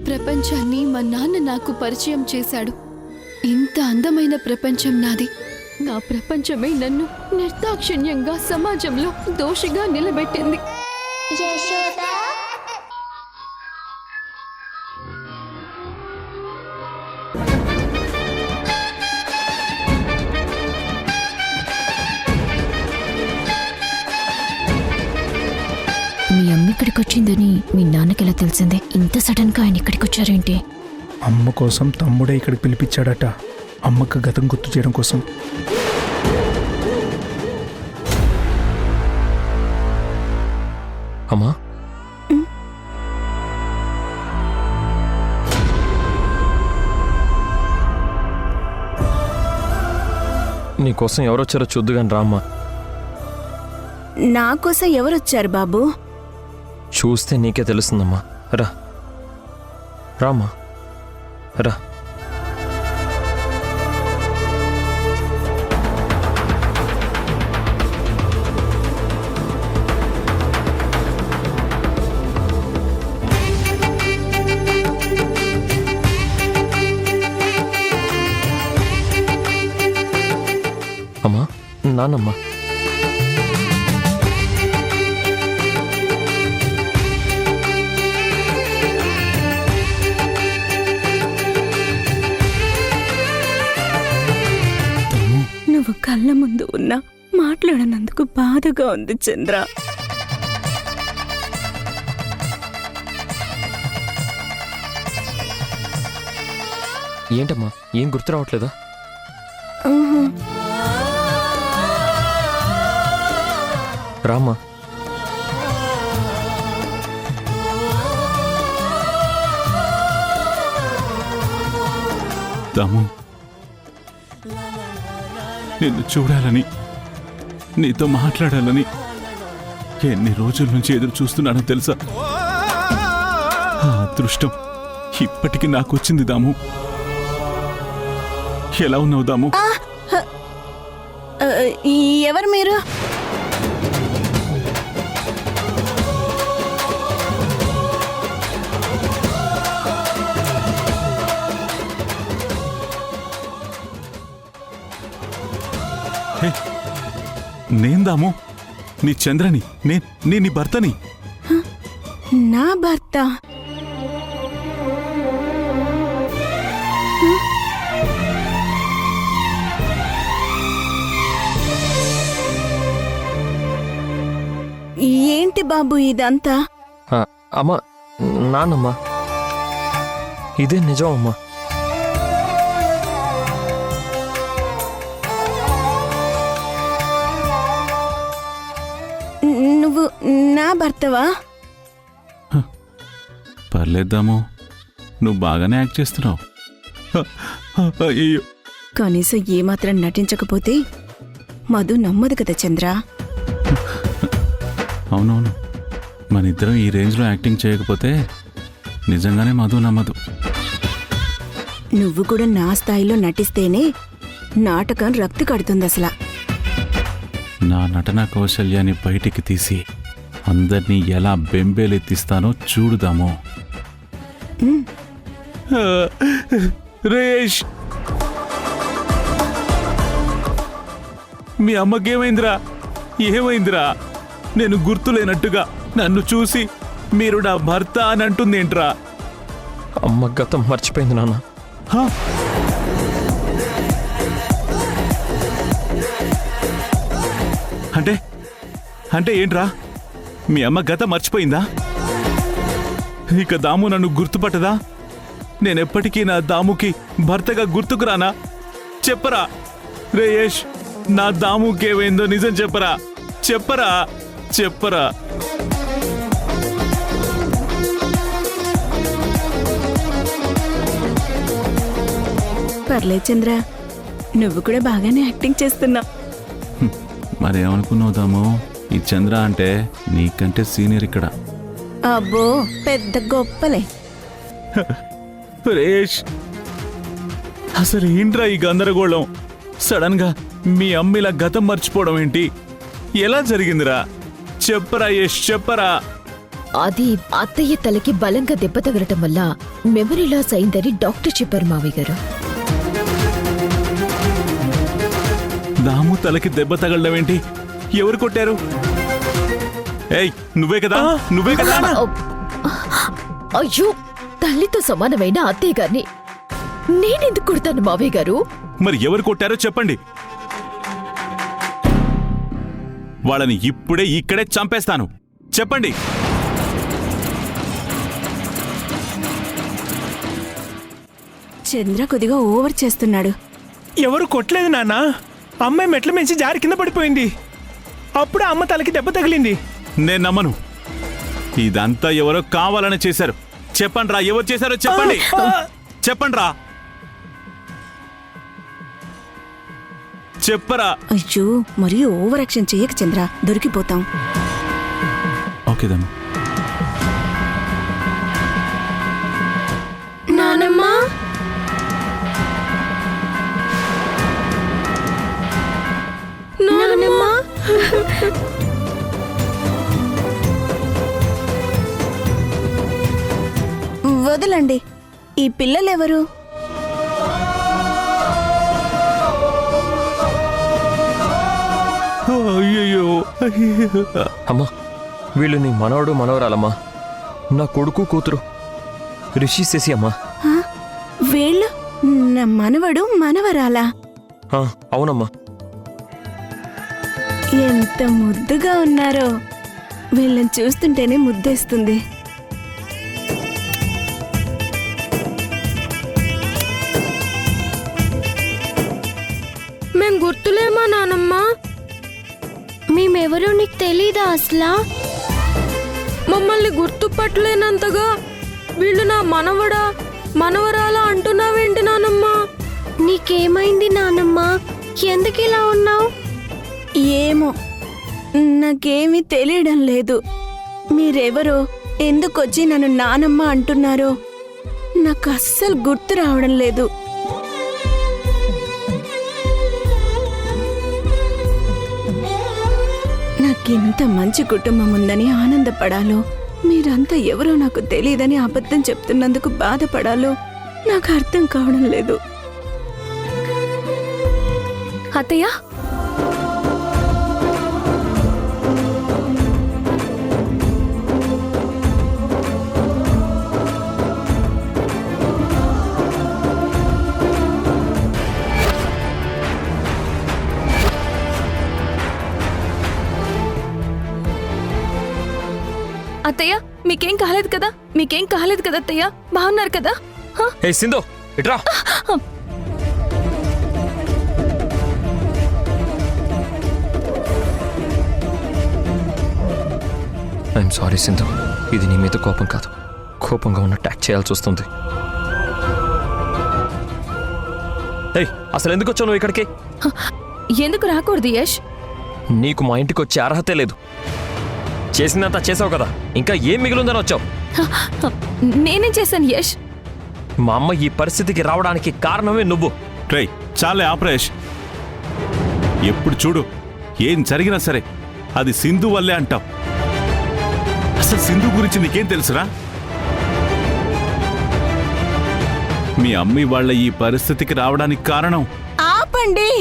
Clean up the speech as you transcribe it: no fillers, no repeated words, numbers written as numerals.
ప్రపంచాన్ని మా నాన్న నాకు పరిచయం చేశాడు. ఇంత అందమైన ప్రపంచం నాది. నా ప్రపంచమే నన్ను నిర్దాక్షిణ్యంగా సమాజంలో దోషిగా నిలబెట్టింది. మీ అమ్మ ఇక్కడికి వచ్చిందని మీ నాన్నకెలా తెలిసిందే? ఇంత సడన్ గా ఆయన ఇక్కడికి వచ్చారేంటి? అమ్మ కోసం తమ్ముడే ఇక్కడికి పిలిపించాడట, అమ్మకు గతం గుర్తు చేయడం కోసం. అమ్మా, నీకోసం ఎవరొచ్చారో చూద్దుగాని రామ్మా. నా కోసం ఎవరొచ్చారు బాబు? చూస్తే నీకే తెలుస్తుందమ్మా. రా రామ్మా, రా. అమ్మా, నాన్నమ్మా. నువ్వు కళ్ళ ముందు ఉన్నా మాట్లాడనందుకు బాధగా ఉంది చంద్ర. ఏంటమ్మా, ఏం గుర్తు రావట్లేదా? రామ్మా. దాము, నిన్ను చూడాలని, నీతో మాట్లాడాలని ఎన్ని రోజుల నుంచి ఎదురు చూస్తున్నానో తెలుసా? ఆ అదృష్టం ఇప్పటికి నాకు వచ్చింది దాము. ఎలా ఉన్నావు దాము? ఎవరు మీరు? నేను దాము, నీ చంద్రని. నీ భర్తని. నా భర్త? ఏంటి బాబు ఇదంతా? అమ్మా, నాన్నమ్మా, ఇదే నిజం అమ్మా. నువ్వు నా భర్తవా? పర్లేదాము, నువ్వు బాగానే యాక్ట్ చేస్తున్నావు. అయ్యో, కనీసం ఏమాత్రం నటించకపోతే మధు నమ్మదు కదా చంద్ర. అవునవును, మన ఇద్దరం ఈ రేంజ్లో యాక్టింగ్ చేయకపోతే నిజంగానే మధు నమ్మదు. నువ్వు కూడా నా స్థాయిలో నటిస్తేనే నాటకం రక్తి కడుతుంది అసలు. నా నటనా కౌశల్యాన్ని బయటికి తీసి అందర్నీ ఎలా బెంబేలెత్తిస్తానో చూడుదాము. రేష్, మీ అమ్మకేమైందిరా? ఏమైందిరా? నేను గుర్తులేనట్టుగా నన్ను చూసి మీరు నా భర్త అని అంటుందేంట్రా? అమ్మ గతం మర్చిపోయింది నాన్న. అంటే అంటే ఏంట్రా? మీ అమ్మ గతం మర్చిపోయిందా? ఇక దాము నన్ను గుర్తుపట్టదా? నేనెప్పటికీ నా దాముకి భర్తగా గుర్తుకురానా? చెప్పరా రేయేష్, నా దాముకేమైందో నిజం చెప్పరా? చెప్పరా చెప్పరా? పర్లేదు చంద్ర, నువ్వు కూడా బాగానే యాక్టింగ్ చేస్తున్నావు. మరేమనుకున్నావు దాము? ఈ చంద్ర అంటే నీకంటే సీనియర్ ఇక్కడ. అబ్బో, పెద్ద గొప్పలే. రేష్, అసలు ఏంట్రా ఈ గందరగోళం? సడన్ గా మీ అమ్మిలా గతం మర్చిపోవడం ఏంటి? ఎలా జరిగిందిరా? చెప్పరా యష్, చెప్పరా. అది అత్తయ్య తలకి బలంగా దెబ్బ తగలటం వల్ల మెమరీ లాస్ అయిందని డాక్టర్ చెప్పారు మావయ్య గారు. దాము తలకి దెబ్బ తగలడం ఏంటి? ఎవరు కొట్టారు? ఏయ్, నువ్వే కదా? నువ్వే కదా? అయ్యో, తల్లితో సమానమైన అత్తయ్య గారిని నేనెందుకు కొడతాను మావయ్య గారు? మరి ఎవరు కొట్టారో చెప్పండి. వాళ్ళని ఇప్పుడే ఇక్కడే చంపేస్తాను. చెప్పండి. చంద్ర కొద్దిగా ఓవర్ చేస్తున్నాడు. ఎవరు కొట్టలేదు నాన్న. అమ్మాయి మెట్ల మించి జారి కింద పడిపోయింది. అప్పుడే అమ్మ తలకి దెబ్బ తగిలింది. నేను నమ్మను. ఇదంతా ఎవరో కావాలని చేశారు. చెప్పండి రా, ఎవరు చేశారో చెప్పండి. చెప్పండి రా, చెప్పరా. అయ్యో, మరీ ఓవర్ యాక్షన్ చెయ్యక చంద్ర, దొరికిపోతాం. ఓకే దమ్ము. నానమ్మా, నానమ్మా, వదలండి. ఈ పిల్లలెవరు? అయ్యయ్యో. అమ్మా, వీళ్ళు నీ మనవడు మనవరాలమ్మా. నా కొడుకు కూతురు రిషి శశి అమ్మా. ఆ, వీళ్ళు నా మనవడు మనవరాలా? ఆ, అవునమ్మా. ఎంత ముద్దుగా ఉన్నారో. వీళ్ళని చూస్తుంటేనే ముద్దేస్తుంది. మేం గుర్తులేమా నానమ్మా? మేమెవరో నీకు తెలీదా అసలా? మమ్మల్ని గుర్తుపట్టలేనంతగా వీళ్ళు నా మనవడా మనవరాలా అంటున్నావేంటి నానమ్మా? నీకేమైంది నానమ్మా? ఎందుకు ఇలా ఉన్నావు? ఏమో, నాకేమీ తెలియడం లేదు. మీరెవరో, ఎందుకొచ్చి నన్ను నానమ్మ అంటున్నారో నాకు అస్సలు గుర్తు రావడం లేదు. నాకింత మంచి కుటుంబం ఉందని ఆనందపడాలో, మీరంతా ఎవరో నాకు తెలియదని అబద్ధం చెప్తున్నందుకు బాధపడాలో నాకు అర్థం కావడం లేదు. అత్తయ్య, అత్తయ్య, మీకేం కాలేదు కదా? మీకేం కాలేదు కదా అత్తయ్య? బాగున్నారు కదా? హే సింధు, ఇట్రా. ఐఎమ్ సారీ సింధు, ఇది నీ మీద కోపం కాదు. కోపంగా ఉన్న ట్యాక్ చేయాల్సి వస్తుంది. ఏయ్, అసలు ఎందుకు వచ్చావు నువ్వు ఇక్కడికి? ఎందుకు రాకూడదు యష్? నీకు మా ఇంటికి వచ్చే అర్హతే లేదు. చేసిందంతా చేసావు కదా, ఇంకా ఏం మిగిలిందని వచ్చావు? నేనేం చేశాను యష్? మా అమ్మ ఈ పరిస్థితికి రావడానికి కారణమే నువ్వు. ట్రై చాలే ఆపరేష్. ఎప్పుడు చూడు ఏం జరిగినా సరే అది సింధు వల్లే అంటాం. అసలు సింధు గురించి నీకేం తెలుసురా? మీ అమ్మి వాళ్ళ ఈ పరిస్థితికి రావడానికి కారణం ఆపండి.